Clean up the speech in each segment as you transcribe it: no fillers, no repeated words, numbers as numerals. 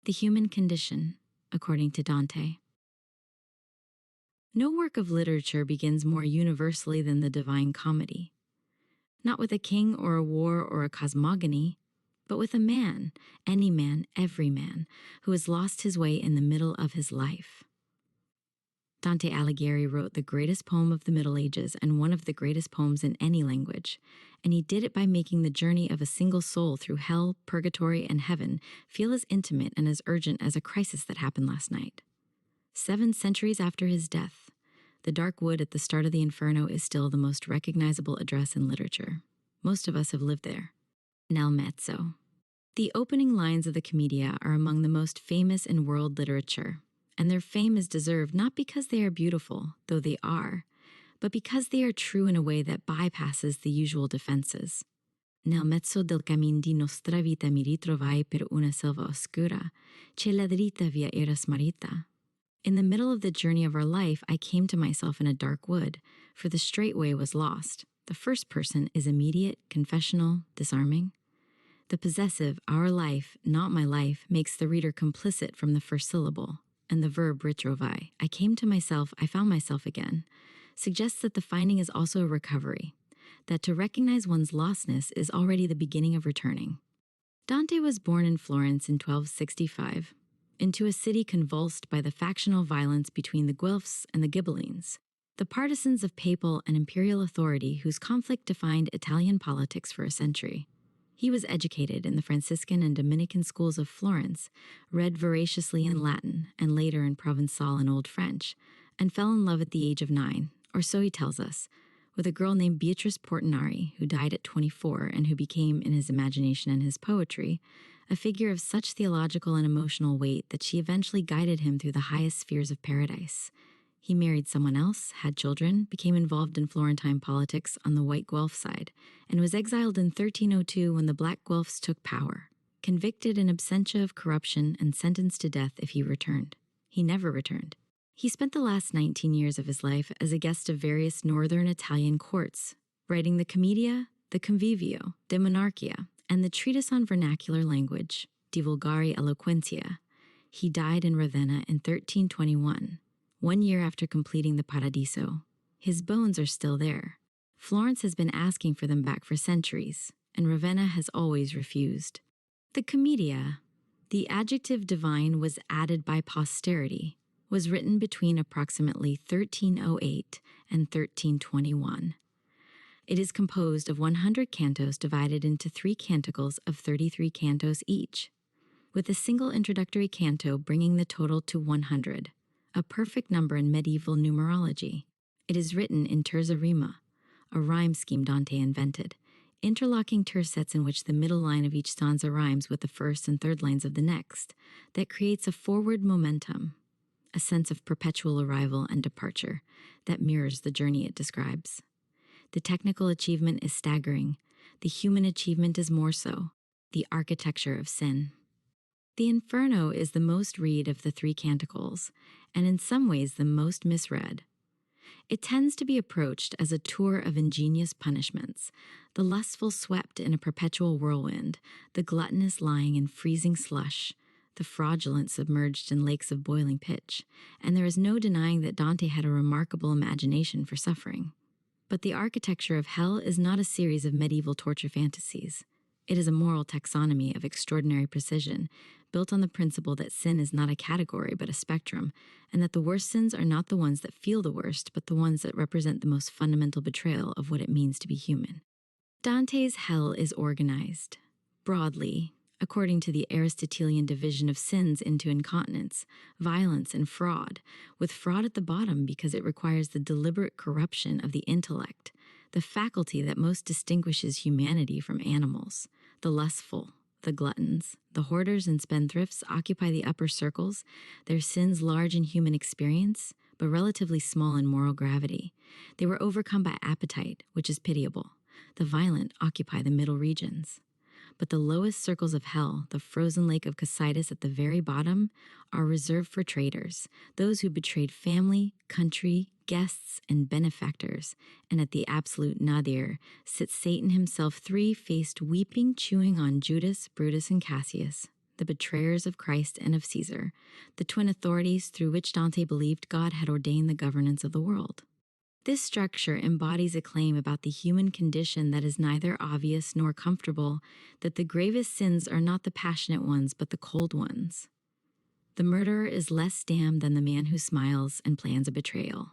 The human condition, according to Dante. No work of literature begins more universally than the Divine Comedy. Not with a king or a war or a cosmogony, but with a man, any man, every man, who has lost his way in the middle of his life. Dante Alighieri wrote the greatest poem of the Middle Ages and one of the greatest poems in any language, and he did it by making the journey of a single soul through hell, purgatory, and heaven feel as intimate and as urgent as a crisis that happened last night. 7 centuries after his death, the dark wood at the start of the Inferno is still the most recognizable address in literature. Most of us have lived there. Hahn-Etc. The opening lines of the Commedia are among the most famous in world literature, and their fame is deserved not because they are beautiful, though they are, but because they are true in a way that bypasses the usual defenses. Nel mezzo del cammin di nostra vita mi ritrovai per una selva oscura, che la dritta via era smarrita. In the middle of the journey of our life, I came to myself in a dark wood, for the straight way was lost. The first person is immediate, confessional, disarming. The possessive, our life, not my life, makes the reader complicit from the first syllable, and the verb ritrovai, I came to myself, I found myself again, suggests that the finding is also a recovery, that to recognize one's lostness is already the beginning of returning. Dante was born in Florence in 1265, into a city convulsed by the factional violence between the Guelphs and the Ghibellines, the partisans of papal and imperial authority whose conflict defined Italian politics for a century. He was educated in the Franciscan and Dominican schools of Florence, read voraciously in Latin and later in Provençal and Old French, and fell in love at the age of 9, or so he tells us, with a girl named Beatrice Portinari, who died at 24 and who became, in his imagination and his poetry, a figure of such theological and emotional weight that she eventually guided him through the highest spheres of paradise. He married someone else, had children, became involved in Florentine politics on the white Guelph side, and was exiled in 1302 when the black Guelphs took power, convicted in absentia of corruption and sentenced to death if he returned. He never returned. He spent the last 19 years of his life as a guest of various northern Italian courts, writing the Commedia, the Convivio, De Monarchia, and the treatise on vernacular language, De Vulgari Eloquentia. He died in Ravenna in 1321, 1 year after completing the Paradiso. His bones are still there. Florence has been asking for them back for centuries, and Ravenna has always refused. The Commedia, the adjective divine was added by posterity, was written between approximately 1308 and 1321. It is composed of 100 cantos divided into 3 canticles of 33 cantos each, with a single introductory canto bringing the total to 100, a perfect number in medieval numerology. It is written in terza rima, a rhyme scheme Dante invented, interlocking tercets in which the middle line of each stanza rhymes with the first and third lines of the next, that creates a forward momentum, a sense of perpetual arrival and departure that mirrors the journey it describes. The technical achievement is staggering. The human achievement is more so, the architecture of sin. The Inferno is the most read of the 3 canticles, and in some ways the most misread. It tends to be approached as a tour of ingenious punishments, the lustful swept in a perpetual whirlwind, the gluttonous lying in freezing slush, the fraudulent submerged in lakes of boiling pitch, and there is no denying that Dante had a remarkable imagination for suffering. But the architecture of hell is not a series of medieval torture fantasies. It is a moral taxonomy of extraordinary precision, built on the principle that sin is not a category but a spectrum, and that the worst sins are not the ones that feel the worst, but the ones that represent the most fundamental betrayal of what it means to be human. Dante's hell is organized, broadly, according to the Aristotelian division of sins into incontinence, violence, and fraud, with fraud at the bottom because it requires the deliberate corruption of the intellect, the faculty that most distinguishes humanity from animals. The lustful, the gluttons, the hoarders and spendthrifts occupy the upper circles, their sins large in human experience, but relatively small in moral gravity. They were overcome by appetite, which is pitiable. The violent occupy the middle regions. But the lowest circles of hell, the frozen lake of Cocytus at the very bottom, are reserved for traitors, those who betrayed family, country, guests, and benefactors. And at the absolute nadir sits Satan himself, 3-faced, weeping, chewing on Judas, Brutus, and Cassius, the betrayers of Christ and of Caesar, the twin authorities through which Dante believed God had ordained the governance of the world. This structure embodies a claim about the human condition that is neither obvious nor comfortable, that the gravest sins are not the passionate ones but the cold ones. The murderer is less damned than the man who smiles and plans a betrayal.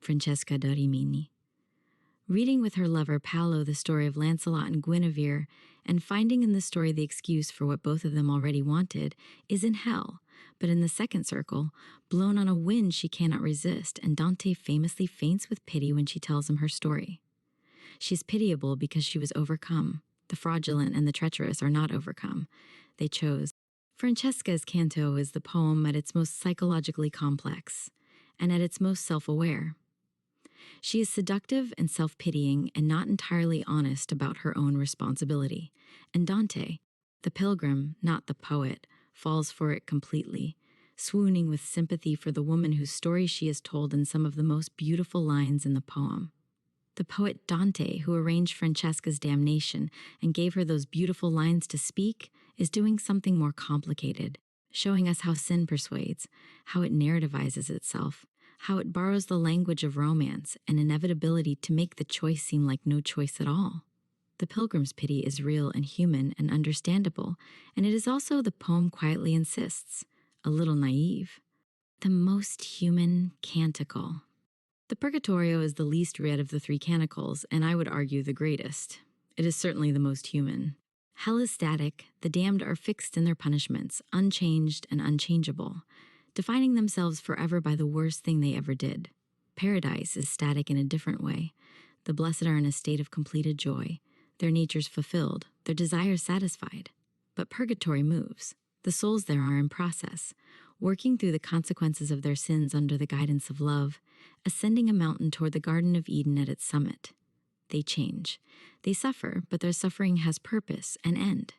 Francesca da Rimini. Reading with her lover Paolo the story of Lancelot and Guinevere, and finding in the story the excuse for what both of them already wanted, is in hell, but in the second circle, blown on a wind she cannot resist, and Dante famously faints with pity when she tells him her story. She is pitiable because she was overcome. The fraudulent and the treacherous are not overcome. They chose. Francesca's canto is the poem at its most psychologically complex, and at its most self-aware. She is seductive and self-pitying and not entirely honest about her own responsibility. And Dante, the pilgrim, not the poet, falls for it completely, swooning with sympathy for the woman whose story she is told in some of the most beautiful lines in the poem. The poet Dante, who arranged Francesca's damnation and gave her those beautiful lines to speak, is doing something more complicated, showing us how sin persuades, how it narrativizes itself, how it borrows the language of romance and inevitability to make the choice seem like no choice at all. The pilgrim's pity is real and human and understandable, and it is also, the poem quietly insists, a little naive. The most human canticle. The Purgatorio is the least read of the three canticles, and I would argue the greatest. It is certainly the most human. Hell is static, the damned are fixed in their punishments, unchanged and unchangeable, defining themselves forever by the worst thing they ever did. Paradise is static in a different way. The blessed are in a state of completed joy, their natures fulfilled, their desires satisfied. But purgatory moves. The souls there are in process, working through the consequences of their sins under the guidance of love, ascending a mountain toward the Garden of Eden at its summit. They change. They suffer, but their suffering has purpose and end.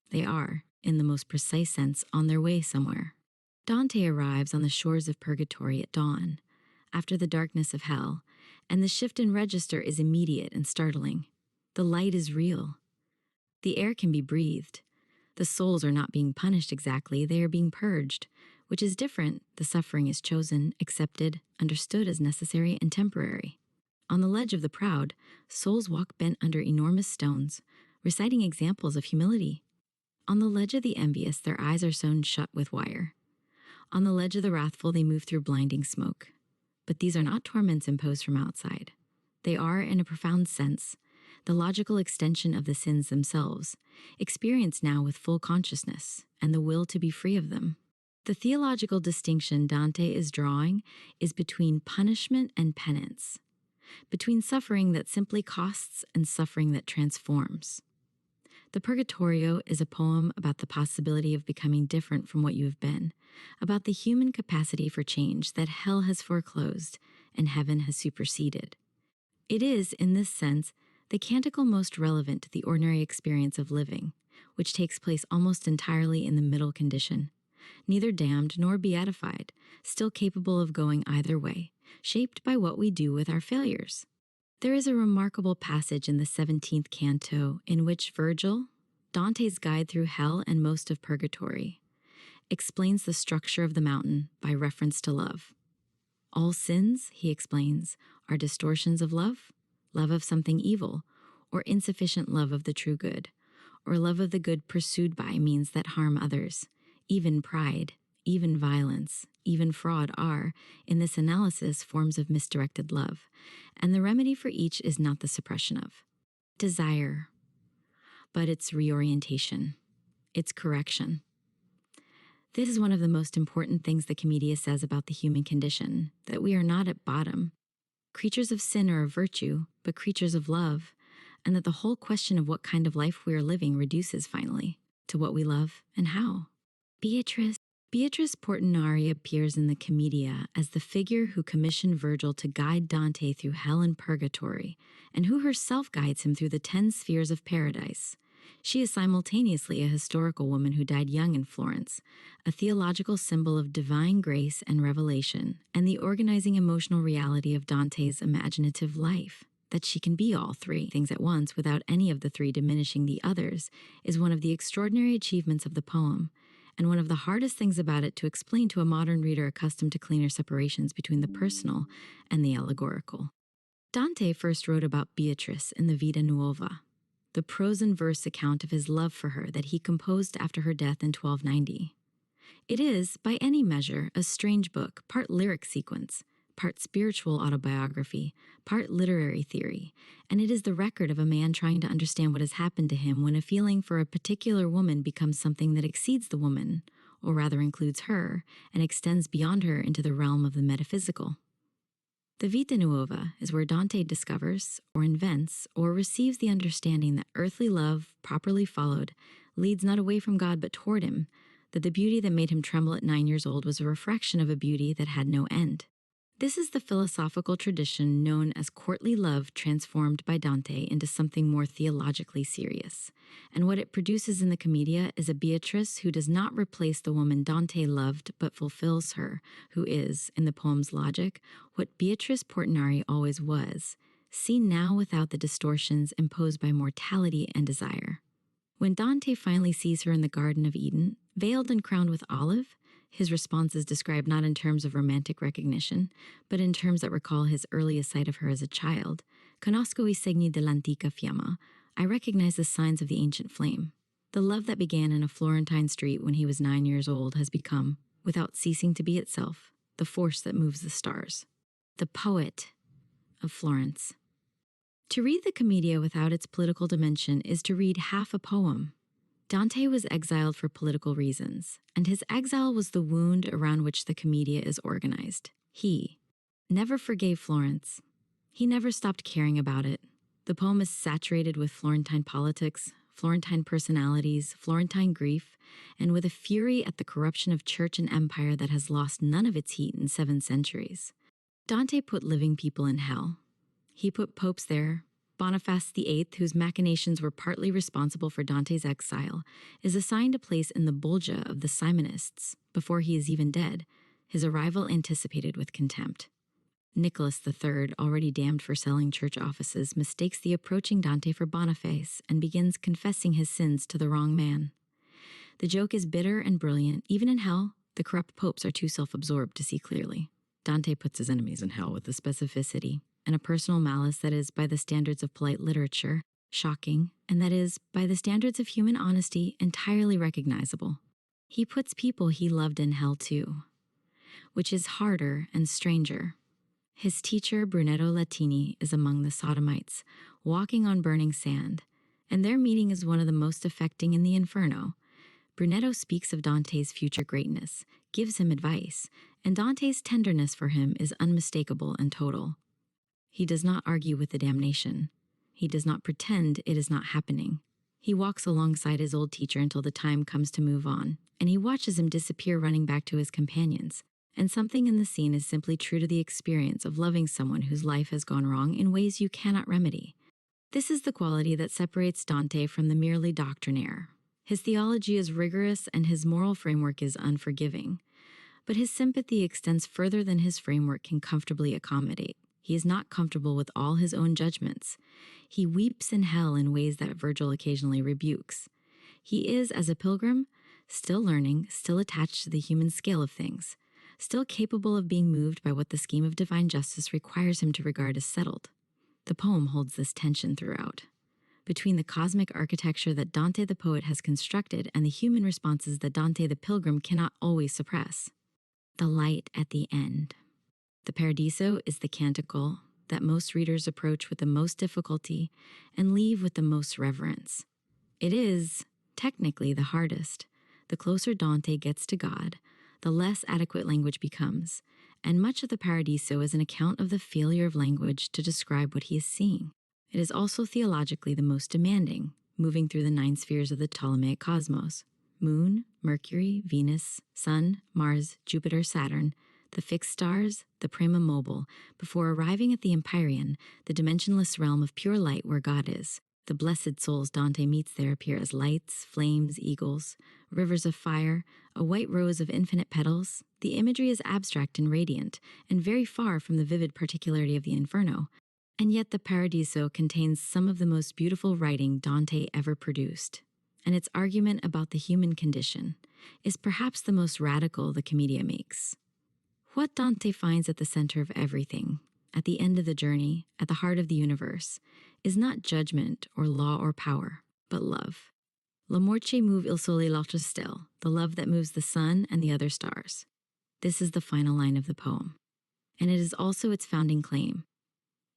They are, in the most precise sense, on their way somewhere. Dante arrives on the shores of Purgatory at dawn, after the darkness of hell, and the shift in register is immediate and startling. The light is real. The air can be breathed. The souls are not being punished exactly, they are being purged, which is different. The suffering is chosen, accepted, understood as necessary and temporary. On the ledge of the proud, souls walk bent under enormous stones, reciting examples of humility. On the ledge of the envious, their eyes are sewn shut with wire. On the ledge of the wrathful, they move through blinding smoke. But these are not torments imposed from outside. They are, in a profound sense, the logical extension of the sins themselves, experienced now with full consciousness and the will to be free of them. The theological distinction Dante is drawing is between punishment and penance, between suffering that simply costs and suffering that transforms. The Purgatorio is a poem about the possibility of becoming different from what you have been, about the human capacity for change that hell has foreclosed and heaven has superseded. It is, in this sense, the canticle most relevant to the ordinary experience of living, which takes place almost entirely in the middle condition, neither damned nor beatified, still capable of going either way, shaped by what we do with our failures. There is a remarkable passage in the 17th canto in which Virgil, Dante's guide through hell and most of purgatory, explains the structure of the mountain by reference to love. All sins, he explains, are distortions of love of something evil, or insufficient love of the true good, or love of the good pursued by means that harm others. Even pride, even violence, even fraud are, in this analysis, forms of misdirected love, and the remedy for each is not the suppression of desire, but its reorientation, its correction. This is one of the most important things the Commedia says about the human condition, that we are not at bottom, creatures of sin or of virtue, but creatures of love, and that the whole question of what kind of life we are living reduces finally to what we love and how. Beatrice Portinari appears in the Commedia as the figure who commissioned Virgil to guide Dante through hell and purgatory, and who herself guides him through the 10 spheres of paradise. She is simultaneously a historical woman who died young in Florence, a theological symbol of divine grace and revelation, and the organizing emotional reality of Dante's imaginative life. That she can be all three things at once without any of the three diminishing the others is one of the extraordinary achievements of the poem, and one of the hardest things about it to explain to a modern reader accustomed to cleaner separations between the personal and the allegorical. Dante first wrote about Beatrice in the Vita Nuova, the prose and verse account of his love for her that he composed after her death in 1290. It is, by any measure, a strange book, part lyric sequence, part spiritual autobiography, part literary theory, and it is the record of a man trying to understand what has happened to him when a feeling for a particular woman becomes something that exceeds the woman, or rather includes her, and extends beyond her into the realm of the metaphysical. The Vita Nuova is where Dante discovers, or invents, or receives the understanding that earthly love, properly followed, leads not away from God but toward him, that the beauty that made him tremble at 9 years old was a reflection of a beauty that had no end. This is the philosophical tradition known as courtly love transformed by Dante into something more theologically serious. And what it produces in the Commedia is a Beatrice who does not replace the woman Dante loved but fulfills her, who is, in the poem's logic, what Beatrice Portinari always was, seen now without the distortions imposed by mortality and desire. When Dante finally sees her in the Garden of Eden, veiled and crowned with olive, his response is described not in terms of romantic recognition, but in terms that recall his earliest sight of her as a child. Conosco I segni dell'antica fiamma. I recognize the signs of the ancient flame. The love that began in a Florentine street when he was 9 years old has become, without ceasing to be itself, the force that moves the stars. The poet of Florence. To read the Commedia without its political dimension is to read half a poem. Dante was exiled for political reasons, and his exile was the wound around which the Commedia is organized. He never forgave Florence. He never stopped caring about it. The poem is saturated with Florentine politics, Florentine personalities, Florentine grief, and with a fury at the corruption of church and empire that has lost none of its heat in 7 centuries. Dante put living people in hell. He put popes there. Boniface VIII, whose machinations were partly responsible for Dante's exile, is assigned a place in the Bolgia of the Simonists before he is even dead, his arrival anticipated with contempt. Nicholas III, already damned for selling church offices, mistakes the approaching Dante for Boniface and begins confessing his sins to the wrong man. The joke is bitter and brilliant. Even in hell, the corrupt popes are too self-absorbed to see clearly. Dante puts his enemies in hell with a specificity and a personal malice that is, by the standards of polite literature, shocking, and that is, by the standards of human honesty, entirely recognizable. He puts people he loved in hell too, which is harder and stranger. His teacher, Brunetto Latini, is among the Sodomites, walking on burning sand, and their meeting is one of the most affecting in the Inferno. Brunetto speaks of Dante's future greatness, gives him advice, and Dante's tenderness for him is unmistakable and total. He does not argue with the damnation. He does not pretend it is not happening. He walks alongside his old teacher until the time comes to move on, and he watches him disappear running back to his companions. And something in the scene is simply true to the experience of loving someone whose life has gone wrong in ways you cannot remedy. This is the quality that separates Dante from the merely doctrinaire. His theology is rigorous and his moral framework is unforgiving. But his sympathy extends further than his framework can comfortably accommodate. He is not comfortable with all his own judgments. He weeps in hell in ways that Virgil occasionally rebukes. He is, as a pilgrim, still learning, still attached to the human scale of things, still capable of being moved by what the scheme of divine justice requires him to regard as settled. The poem holds this tension throughout, between the cosmic architecture that Dante the poet has constructed and the human responses that Dante the pilgrim cannot always suppress. The light at the end. The Paradiso is the canticle that most readers approach with the most difficulty and leave with the most reverence. It is, technically, the hardest. The closer Dante gets to God, the less adequate language becomes, and much of the Paradiso is an account of the failure of language to describe what he is seeing. It is also theologically the most demanding, moving through the 9 spheres of the Ptolemaic cosmos: Moon, Mercury, Venus, Sun, Mars, Jupiter, Saturn, the fixed stars, the prima mobile, before arriving at the Empyrean, the dimensionless realm of pure light where God is. The blessed souls Dante meets there appear as lights, flames, eagles, rivers of fire, a white rose of infinite petals. The imagery is abstract and radiant, and very far from the vivid particularity of the Inferno. And yet the Paradiso contains some of the most beautiful writing Dante ever produced, and its argument about the human condition is perhaps the most radical the Commedia makes. What Dante finds at the center of everything, at the end of the journey, at the heart of the universe, is not judgment or law or power, but love. L'amor che move il sole e l'altre stelle, the love that moves the sun and the other stars. This is the final line of the poem, and it is also its founding claim,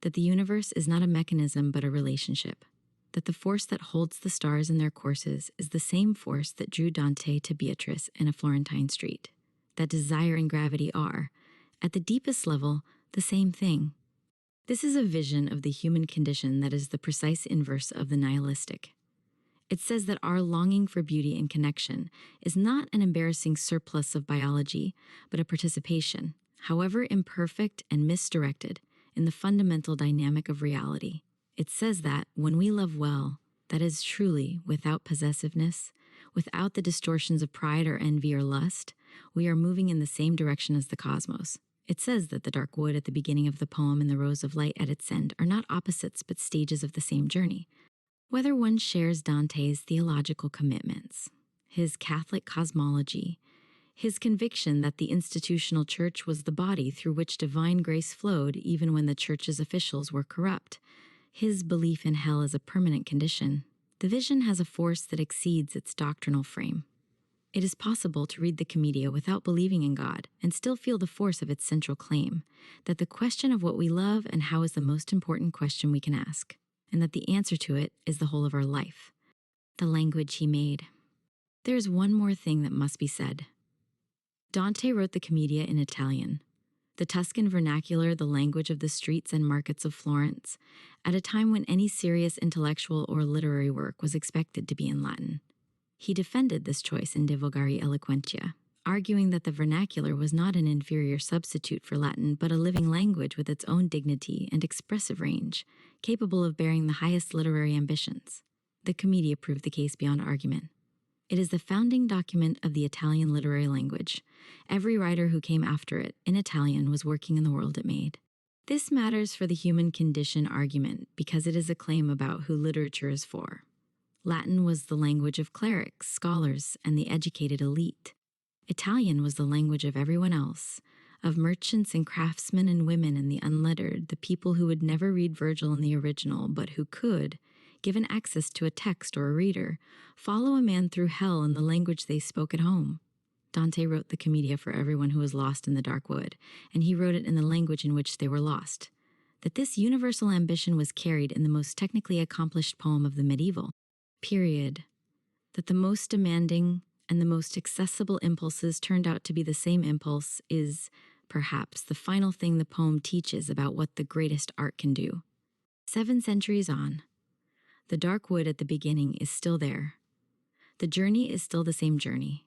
that the universe is not a mechanism but a relationship, that the force that holds the stars in their courses is the same force that drew Dante to Beatrice in a Florentine street, that desire and gravity are, at the deepest level, the same thing. This is a vision of the human condition that is the precise inverse of the nihilistic. It says that our longing for beauty and connection is not an embarrassing surplus of biology, but a participation, however imperfect and misdirected, in the fundamental dynamic of reality. It says that when we love well, that is truly without possessiveness, without the distortions of pride or envy or lust, we are moving in the same direction as the cosmos. It says that the dark wood at the beginning of the poem and the rose of light at its end are not opposites but stages of the same journey. Whether one shares Dante's theological commitments, his Catholic cosmology, his conviction that the institutional church was the body through which divine grace flowed even when the church's officials were corrupt, his belief in hell as a permanent condition, the vision has a force that exceeds its doctrinal frame. It is possible to read the Commedia without believing in God and still feel the force of its central claim, that the question of what we love and how is the most important question we can ask, and that the answer to it is the whole of our life. The language he made. There is one more thing that must be said. Dante wrote the Commedia in Italian, the Tuscan vernacular, the language of the streets and markets of Florence, at a time when any serious intellectual or literary work was expected to be in Latin. He defended this choice in De Vulgari Eloquentia, arguing that the vernacular was not an inferior substitute for Latin, but a living language with its own dignity and expressive range, capable of bearing the highest literary ambitions. The Commedia proved the case beyond argument. It is the founding document of the Italian literary language. Every writer who came after it, in Italian, was working in the world it made. This matters for the human condition argument because it is a claim about who literature is for. Latin was the language of clerics, scholars, and the educated elite. Italian was the language of everyone else, of merchants and craftsmen and women and the unlettered, the people who would never read Virgil in the original, but who could, given access to a text or a reader, follow a man through hell in the language they spoke at home. Dante wrote the Commedia for everyone who was lost in the dark wood, and he wrote it in the language in which they were lost. That this universal ambition was carried in the most technically accomplished poem of the medieval period. That the most demanding and the most accessible impulses turned out to be the same impulse is, perhaps, the final thing the poem teaches about what the greatest art can do. 7 centuries on, the dark wood at the beginning is still there. The journey is still the same journey,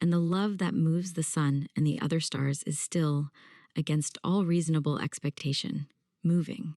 and the love that moves the sun and the other stars is still, against all reasonable expectation, moving.